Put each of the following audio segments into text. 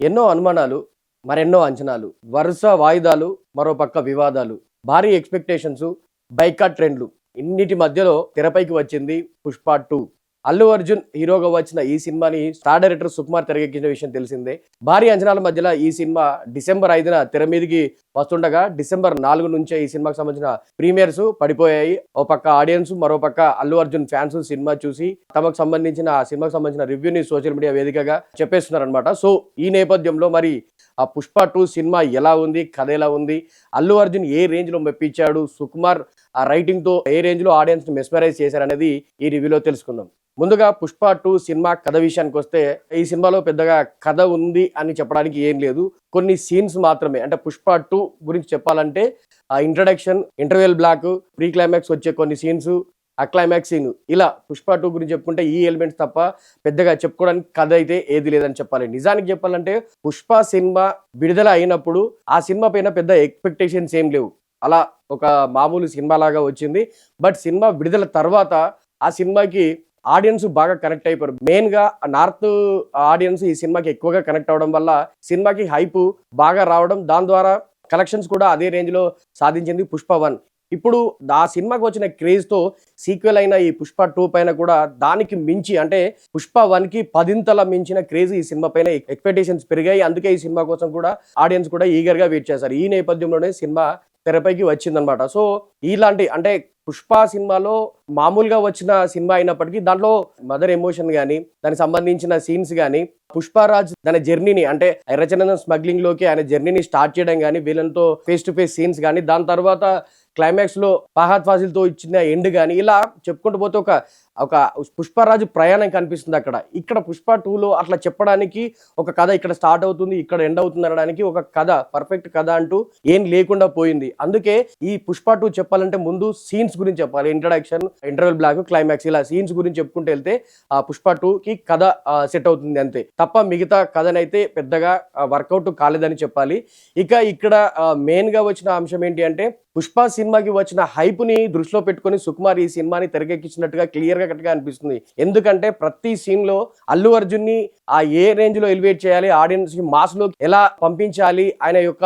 ఎన్నో అనుమానాలు, మరెన్నో అంచనాలు, వరుస వాయిదాలు, మరో పక్క వివాదాలు, భారీ ఎక్స్‌పెక్టేషన్సు, బైకాట్ ట్రెండ్‌లు ఇన్నిటి మధ్యలో తెరపైకి వచ్చింది 'పుష్ప 2'. అల్లు అర్జున్ హీరోగా వచ్చిన ఈ సినిమాని స్టార్ డైరెక్టర్ సుకుమార్ తెరకెక్కించిన విషయం తెలిసిందే. భారీ అంచనాల మధ్యల ఈ సినిమా డిసెంబర్ 5న తెర మీదికి వస్తుండగా, డిసెంబర్ 4 నుంచే ఈ సినిమాకి సంబంధించిన ప్రీమియర్స్ పడిపోయాయి. ఓ పక్క ఆడియన్స్, మరో పక్క అల్లు అర్జున్ ఫ్యాన్స్ సినిమా చూసి తమకు సంబంధించిన ఆ సినిమాకి సంబంధించిన రివ్యూని సోషల్ మీడియా వేదికగా చెప్పేస్తున్నారనమాట. సో ఈ నేపథ్యంలో మరి ఆ 'పుష్ప 2' సినిమా ఎలా ఉంది? కథ ఎలా ఉంది? అల్లు అర్జున్ ఏ రేంజ్‌లో మెప్పించాడు? సుకుమార్ ఆ రైటింగ్‌తో ఏ రేంజ్‌లో ఆడియన్స్‌ని మెస్మరైజ్ చేశారనేది ఈ రివ్యూలో తెలుసుకుందాం. ముందుగా 'పుష్ప 2' సినిమా కథ విషయానికొస్తే, ఈ సినిమాలో పెద్దగా కథ ఉంది అని చెప్పడానికి ఏం లేదు. కొన్ని సీన్స్ మాత్రమే. అంటే 'పుష్ప 2' గురించి చెప్పాలంటే introduction, interval block, pre climax వచ్చే కొన్ని సీన్స్, ఆ క్లైమాక్స్ సీన్, ఇలా 'పుష్ప 2' గురించి చెప్పుకుంటే ఈ ఎలిమెంట్స్ తప్ప పెద్దగా చెప్పుకోవడానికి కథ అయితే ఏది లేదని చెప్పాలి. నిజానికి చెప్పాలంటే 'పుష్ప' సినిమా విడుదల అయినప్పుడు ఆ సినిమా పైన పెద్ద ఎక్స్‌పెక్టేషన్స్ ఏం లేవు. అలా ఒక మామూలు సినిమా లాగా వచ్చింది. బట్ సినిమా విడుదల తర్వాత ఆ సినిమాకి ఆడియన్స్ బాగా కనెక్ట్ అయిపోయారు. మెయిన్‌గా నార్త్ ఆడియన్స్ ఈ సినిమాకి ఎక్కువగా కనెక్ట్ అవ్వడం వల్ల సినిమాకి హైప్ బాగా రావడం, దాని ద్వారా కలెక్షన్స్ కూడా అదే రేంజ్‌లో సాధించింది 'పుష్ప 1'. ఇప్పుడు ఆ సినిమాకి వచ్చిన క్రేజ్‌తో సీక్వెల్ అయిన ఈ 'పుష్ప 2' పైన కూడా దానికి మించి, అంటే 'పుష్ప 1'కి పదింతల మించిన క్రేజ్ ఈ సినిమా పైన ఎక్స్‌పెక్టేషన్స్ పెరిగాయి. అందుకే ఈ సినిమా కోసం కూడా ఆడియన్స్ కూడా ఈగర్‌గా వెయిట్ చేశారు. ఈ నేపథ్యంలోనే సినిమా తెరపైకి వచ్చిందనమాట. సో ఇలాంటి, అంటే 'పుష్ప' సినిమాలో మామూలుగా వచ్చిన సినిమా అయినప్పటికీ దాంట్లో మదర్ ఎమోషన్ గాని, దానికి సంబంధించిన సీన్స్ గాని, పుష్పరాజ్ తన జర్నీని, అంటే ఎర్రచందనం స్మగ్లింగ్ లోకి ఆయన జర్నీని స్టార్ట్ చేయడం గాని, వీళ్ళతో ఫేస్ టు ఫేస్ సీన్స్ గాని, దాని తర్వాత క్లైమాక్స్ లో ఫహద్ ఫాసిల్ తో ఇచ్చిన ఎండ్ గాని, ఇలా చెప్పుకుంటూ పోతే ఒక ఒక పుష్పరాజు ప్రయాణం కనిపిస్తుంది అక్కడ. ఇక్కడ 'పుష్ప 2'లో అట్లా చెప్పడానికి ఒక కథ ఇక్కడ స్టార్ట్ అవుతుంది, ఇక్కడ ఎండ్ అవుతుంది అనడానికి ఒక కథ, పర్ఫెక్ట్ కథ అంటూ ఏం లేకుండా పోయింది. అందుకే ఈ 'పుష్ప 2' చెప్పాలంటే ముందు సీన్స్ గురించి చెప్పాలి. ఇంట్రడక్షన్, ఇంటర్వెల్ బ్లాక్, క్లైమాక్స్, ఇలా సీన్స్ గురించి చెప్పుకుంటూ వెళ్తే ఆ 'పుష్ప 2'కి కథ సెట్ అవుతుంది అంతే. తప్ప మిగతా కథనైతే పెద్దగా వర్కౌట్ కాలేదని చెప్పాలి. ఇక ఇక్కడ మెయిన్ గా వచ్చిన అంశం ఏంటి అంటే, 'పుష్ప' సినిమాకి వచ్చిన హైప్ ని దృష్టిలో పెట్టుకొని సుకుమార్ ఈ సినిమాని తెరకెక్కించినట్టుగా క్లియర్ గా కరెక్ట్గా అనిపిస్తుంది. ఎందుకంటే ప్రతి సీన్ లో అల్లు అర్జున్ ని ఏ రేంజ్ లో ఎలివేట్ చేయాలి, ఆడియన్స్ కి మాస్ లో ఎలా పంపించాలి, ఆయన యొక్క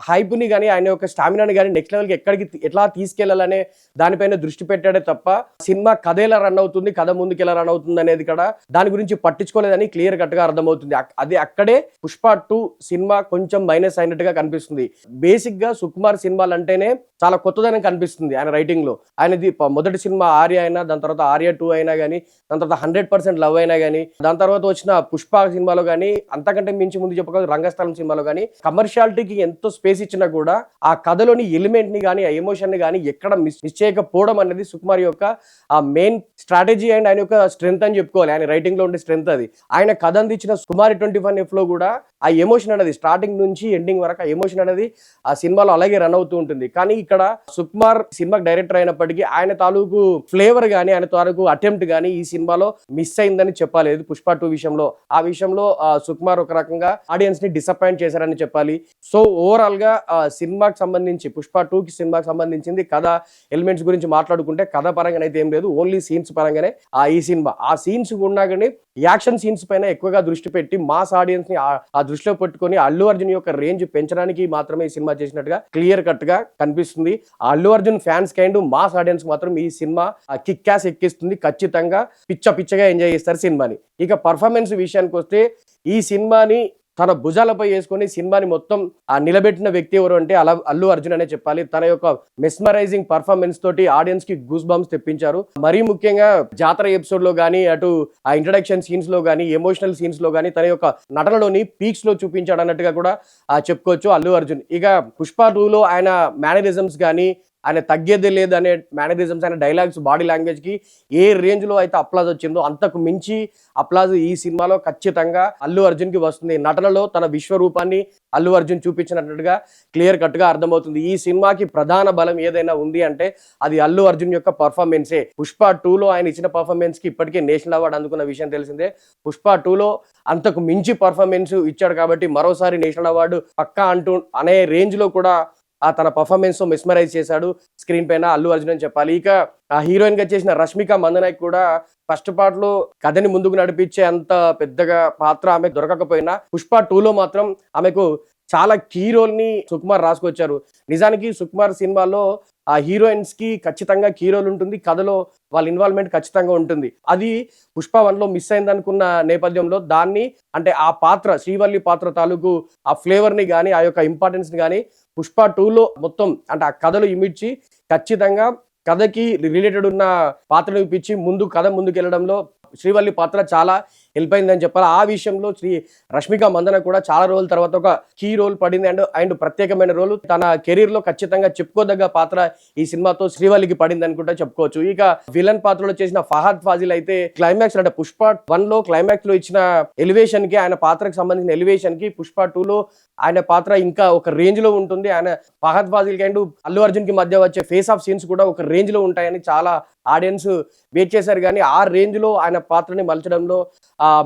హైప్ ని గానీ, ఆయన యొక్క స్టామినాని గానీ నెక్స్ట్ లెవెల్ కి ఎట్లా తీసుకెళ్లాలనే దానిపైన దృష్టి పెట్టాడే తప్ప సినిమా కథ ఎలా రన్ అవుతుంది, కథ ముందుకు ఎలా రన్ అవుతుంది అనేది కూడా దాని గురించి పట్టించుకోలేదని క్లియర్ కట్ గా అర్థమవుతుంది. అది అక్కడే 'పుష్ప 2' సినిమా కొంచెం మైనస్ అయినట్టుగా కనిపిస్తుంది. బేసిక్ గా సుకుమార్ సినిమాలు అంటేనే చాలా కొత్తదనం కనిపిస్తుంది ఆయన రైటింగ్ లో. ఆయనది మొదటి సినిమా 'ఆర్య' అయినా, దాని తర్వాత 'ఆర్య 2' అయినా గానీ, దాని తర్వాత 100% లవ్ అయినా గానీ, దాని తర్వాత వచ్చిన 'పుష్ప' సినిమాలో గానీ, అంతకంటే మించి ముందు చెప్పుకోవాలి 'రంగస్థలం' సినిమాలో గానీ, కమర్షియాలిటీకి ఎంతో స్పేస్ ఇచ్చినా కూడా ఆ కథలోని ఎలిమెంట్ ని గానీ, ఆ ఎమోషన్ ని గానీ ఎక్కడ మిస్ చేయకపోవడం అనేది సుకుమార్ యొక్క ఆ మెయిన్ స్ట్రాటజీ అండ్ ఆయన యొక్క స్ట్రెంత్ అని చెప్పుకోవాలి. ఆయన రైటింగ్ లో ఉండే స్ట్రెంత్ అది. ఆయన కథ అందించిన 'కుమారి 21F' లో కూడా ఆ ఎమోషన్ అనేది స్టార్టింగ్ నుంచి ఎండింగ్ వరకు ఆ ఎమోషన్ అనేది ఆ సినిమాలో అలాగే రన్ అవుతూ ఉంటుంది. కానీ ఇక్కడ సుకుమార్ సినిమాకి డైరెక్టర్ అయినప్పటికీ ఆయన తాలూకు ఫ్లేవర్ గానీ, ఆయన తాలూకు అటెంప్ట్ గానీ ఈ సినిమాలో మిస్ అయిందని చెప్పాలి 'పుష్ప 2' విషయంలో. ఆ విషయంలో సుకుమార్ ఒక రకంగా ఆడియన్స్ ని డిసప్పాయింట్ చేశారని చెప్పాలి. సో ఓవరాల్ గా సినిమాకి సంబంధించి 'పుష్ప 2'కి సినిమాకి సంబంధించింది కథ ఎలిమెంట్స్ గురించి మాట్లాడుకుంటే కథ పరంగా అయితే ఏం లేదు, ఓన్లీ సీన్స్ పరంగానే ఈ సినిమా. ఆ సీన్స్ ఉన్నా కానీ యాక్షన్ సీన్స్ పైన ఎక్కువగా దృష్టి పెట్టి మాస్ ఆడియన్స్ ని ఆ దృష్టిలో పెట్టుకొని అల్లు అర్జున్ యొక్క రేంజ్ పెంచడానికి మాత్రమే ఈ సినిమా చేసినట్టుగా క్లియర్ కట్ గా కనిపిస్తుంది. Allu Arjun fans kind mass audience మాత్రం ఈ సినిమా కిక్ క్యాస్ ఎక్కిస్తుంది. ఖచ్చితంగా పిచ్చగా ఎంజాయ్ చేస్తారు సినిమాని. ఇక పర్ఫార్మెన్స్ విషయానికి వస్తే, ఈ సినిమాని తన భుజాలపై వేసుకొని సినిమాని మొత్తం నిలబెట్టిన వ్యక్తి ఎవరు అంటే అల్లు అర్జున్ అనే చెప్పాలి. తన యొక్క మెస్మరైజింగ్ పర్ఫార్మెన్స్ తోటి ఆడియన్స్ కి గూస్ బంప్స్ తెప్పించారు. మరీ ముఖ్యంగా జాతర ఎపిసోడ్ లో గానీ, అటు ఆ ఇంట్రడక్షన్ సీన్స్ లో గానీ, ఎమోషనల్ సీన్స్ లో గానీ తన యొక్క నటనలోని పీక్స్ లో చూపించాడు అన్నట్టుగా కూడా చెప్పుకోవచ్చు అల్లు అర్జున్. ఇక 'పుష్ప 2'లో ఆయన మేనరిజమ్స్ గానీ, ఆయన తగ్గేదే లేదు అనే మేనరిజమ్స్, ఆయన డైలాగ్స్, బాడీ లాంగ్వేజ్ కి ఏ రేంజ్ లో అయితే అప్లాజ్ వచ్చిందో అంతకు మించి అప్లాజ్ ఈ సినిమాలో ఖచ్చితంగా అల్లు అర్జున్ కి వస్తుంది. నటనలో తన విశ్వరూపాన్ని అల్లు అర్జున్ చూపించినట్టుగా క్లియర్ కట్ గా అర్థమవుతుంది. ఈ సినిమాకి ప్రధాన బలం ఏదైనా ఉంది అంటే అది అల్లు అర్జున్ యొక్క పర్ఫార్మెన్సే. 'పుష్ప 2'లో ఆయన ఇచ్చిన పర్ఫార్మెన్స్ కి ఇప్పటికే నేషనల్ అవార్డు అందుకున్న విషయం తెలిసిందే. 'పుష్ప 2'లో అంతకు మించి పర్ఫార్మెన్స్ ఇచ్చాడు కాబట్టి మరోసారి నేషనల్ అవార్డు పక్కా అనే రేంజ్ లో కూడా తన పర్ఫార్మెన్స్ తో మెస్మరైజ్ చేశాడు స్క్రీన్ పైన అల్లు అర్జున్ అని చెప్పాలి. ఇక ఆ హీరోయిన్ గా చేసిన రష్మిక మందనాయక్ కూడా ఫస్ట్ పార్ట్ లో కథని ముందుకు నడిపించే అంత పెద్దగా పాత్ర ఆమె దొరకకపోయినా పుష్ప 2లో మాత్రం ఆమెకు చాలా కీ రోల్ ని సుకుమార్ రాసుకొచ్చారు. నిజానికి సుకుమార్ సినిమాలో ఆ హీరోయిన్స్ కి ఖచ్చితంగా కీ రోల్ ఉంటుంది, కథలో వాళ్ళ ఇన్వాల్వ్మెంట్ ఖచ్చితంగా ఉంటుంది. అది పుష్ప 1లో మిస్ అయింది అనుకున్న నేపథ్యంలో దాన్ని అంటే ఆ పాత్ర శ్రీవల్లి పాత్ర తాలూకు ఆ ఫ్లేవర్ ని కానీ ఆ యొక్క ఇంపార్టెన్స్ ని కానీ పుష్ప 2లో మొత్తం అంటే ఆ కథలు ఇమిడ్చి ఖచ్చితంగా కథకి రిలేటెడ్ ఉన్న పాత్రను ఇప్పించి కథ ముందుకు వెళ్ళడంలో శ్రీవల్లి పాత్ర చాలా హెల్ప్ అయిందని చెప్పాలి. ఆ విషయంలో రష్మిక మందన కూడా చాలా రోజుల తర్వాత ఒక కీ రోల్ పడింది అండ్ ప్రత్యేకమైన రోల్ తన కెరీర్ లో ఖచ్చితంగా చెప్పుకోదగ్గ పాత్ర ఈ సినిమాతో శ్రీవల్లికి పడింది అనుకుంటా చెప్పుకోవచ్చు. ఇక విలన్ పాత్రలో చేసిన ఫహద్ ఫాజిల్ అయితే క్లైమాక్స్ అంటే పుష్ప 1లో క్లైమాక్స్ లో ఇచ్చిన ఎలివేషన్ కి ఆయన పాత్రకు సంబంధించిన ఎలివేషన్ కి పుష్ప 2లో ఆయన పాత్ర ఇంకా ఒక రేంజ్ లో ఉంటుంది. ఆయన ఫహద్ ఫాజిల్ కి అండ్ అల్లు అర్జున్ కి మధ్య వచ్చే ఫేస్ ఆఫ్ సీన్స్ కూడా ఒక రేంజ్ లో ఉంటాయని చాలా ఆడియన్స్ వెయిట్ చేశారు. కానీ ఆ రేంజ్ లో ఆయన పాత్రని మలచడంలో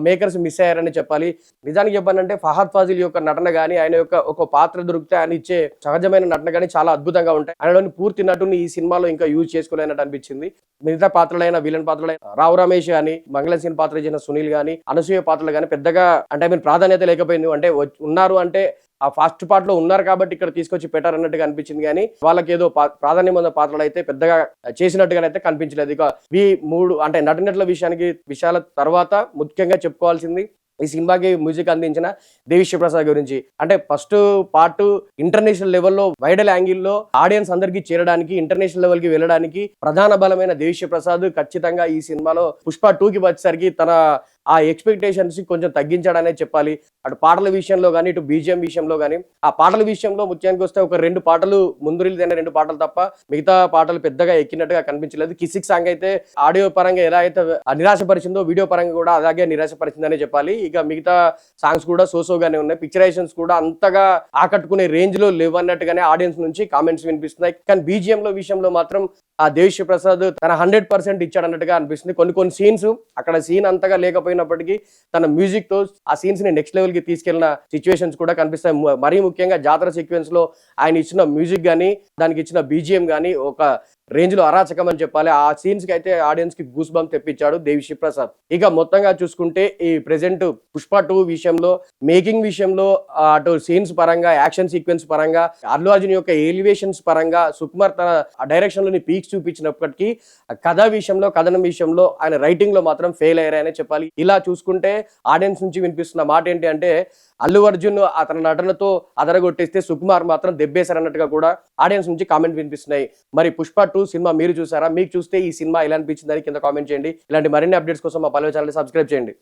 మేకర్స్ మిస్ అయ్యారని చెప్పాలి. నిజానికి చెప్పాలంటే ఫహద్ ఫాజిల్ యొక్క నటన కానీ ఆయన యొక్క ఒక పాత్ర దొరికితే ఆయన ఇచ్చే సహజమైన నటన కానీ చాలా అద్భుతంగా ఉంటాయి. ఆయనలోని పూర్తి నటుని ఈ సినిమాలో ఇంకా యూజ్ చేసుకోలేనట్టు అనిపించింది. మిగతా పాత్రలైన విలన్ పాత్రలైన రావు రమేష్ కానీ మంగళసీన్ పాత్ర చేసిన సునీల్ కానీ అనసూయ పాత్రలు కానీ పెద్దగా అంటే ప్రాధాన్యత లేకపోయింది. అంటే ఉన్నారు అంటే ఆ ఫస్ట్ పార్ట్ లో ఉన్నారు కాబట్టి ఇక్కడ తీసుకొచ్చి పెట్టారన్నట్టుగా అనిపించింది. కానీ వాళ్ళకి ఏదో ప్రాధాన్యం ఉన్న పాత్రలు అయితే పెద్దగా చేసినట్టుగానైతే కనిపించలేదు. ఇక ఈ 3 అంటే నటినట్ల విషయాల తర్వాత ముఖ్యంగా చెప్పుకోవాల్సింది ఈ సినిమాకి మ్యూజిక్ అందించిన దేవిశ్రీ ప్రసాద్ గురించి. అంటే ఫస్ట్ పార్ట్ ఇంటర్నేషనల్ లెవెల్లో వైడల్ యాంగిల్లో ఆడియన్స్ అందరికీ చేరడానికి ఇంటర్నేషనల్ లెవెల్ కి వెళ్ళడానికి ప్రధాన బలమైన దేవిశ్రీ ప్రసాద్ ఖచ్చితంగా ఈ సినిమాలో పుష్ప 2కి వచ్చేసరికి తన ఆ ఎక్స్పెక్టేషన్స్ కొంచెం తగ్గించాడనే చెప్పాలి. అటు పాటల విషయంలో కానీ ఇటు బీజిఎం విషయంలో కానీ ఆ పాటల విషయంలో ముఖ్యానికి వస్తే ఒక 2 పాటలు ముందు రిలీజ్ అయిన 2 పాటలు తప్ప మిగతా పాటలు పెద్దగా ఎక్కినట్టుగా కనిపించలేదు. కిసిక్ సాంగ్ అయితే ఆడియో పరంగా ఎలా అయితే నిరాశపరిచిందో వీడియో పరంగా కూడా అలాగే నిరాశపరిచిందనే చెప్పాలి. ఇక మిగతా సాంగ్స్ కూడా సోసోగానే ఉన్నాయి. పిక్చరైజేషన్స్ కూడా అంతగా ఆకట్టుకునే రేంజ్ లో లేవన్నట్టుగానే ఆడియన్స్ నుంచి కామెంట్స్ వినిపిస్తున్నాయి. కానీ బీజిఎం లో విషయంలో మాత్రం ఆ దేవిశ్రీ ప్రసాద్ తన 100% ఇచ్చాడన్నట్టుగా అనిపిస్తుంది. కొన్ని సీన్స్ అక్కడ సీన్ అంతగా లేకపోయినప్పటికీ తన మ్యూజిక్ తో ఆ సీన్స్ ని నెక్స్ట్ లెవెల్ కి తీసుకెళ్లిన సిచ్యువేషన్స్ కూడా కనిపిస్తాయి. మరీ ముఖ్యంగా జాతర సీక్వెన్స్ లో ఆయన ఇచ్చిన మ్యూజిక్ గానీ దానికి ఇచ్చిన బీజిఎం గానీ ఒక రేంజ్ లో అరాచకం అని చెప్పాలి. ఆ సీన్స్ కి అయితే ఆడియన్స్ కి గూస్ బంప్ తెప్పించాడు దేవిశ్రీ ప్రసాద్. ఇక మొత్తంగా చూసుకుంటే ఈ ప్రెసెంట్ పుష్ప 2 విషయంలో మేకింగ్ విషయంలో అటు సీన్స్ పరంగా యాక్షన్ సీక్వెన్స్ పరంగా అల్లు అర్జున్ యొక్క ఎలివేషన్స్ పరంగా సుకుమార్ తన డైరెక్షన్ లోని పీక్స్ చూపించినప్పటికీ కథనం విషయంలో ఆయన రైటింగ్ లో మాత్రం ఫెయిల్ అయ్యారనే చెప్పాలి. ఇలా చూసుకుంటే ఆడియన్స్ నుంచి వినిపిస్తున్న మాట ఏంటి అంటే అల్లు అర్జున్ అతని నటనతో అదరగొట్టేస్తే సుకుమార్ మాత్రం దెబ్బేశారన్నట్టుగా కూడా ఆడియన్స్ నుంచి కామెంట్ వినిపిస్తున్నాయి. మరి పుష్ప 2 సినిమా మీరు చూసారా? మీకు చూస్తే ఈ సినిమా ఎలా అనిపించిందని కింద కామెంట్ చేయండి. ఇలాంటి మరిన్ని అప్డేట్స్ కోసం మా పల్లవి ఛానల్ సబ్స్క్రైబ్ చేయండి.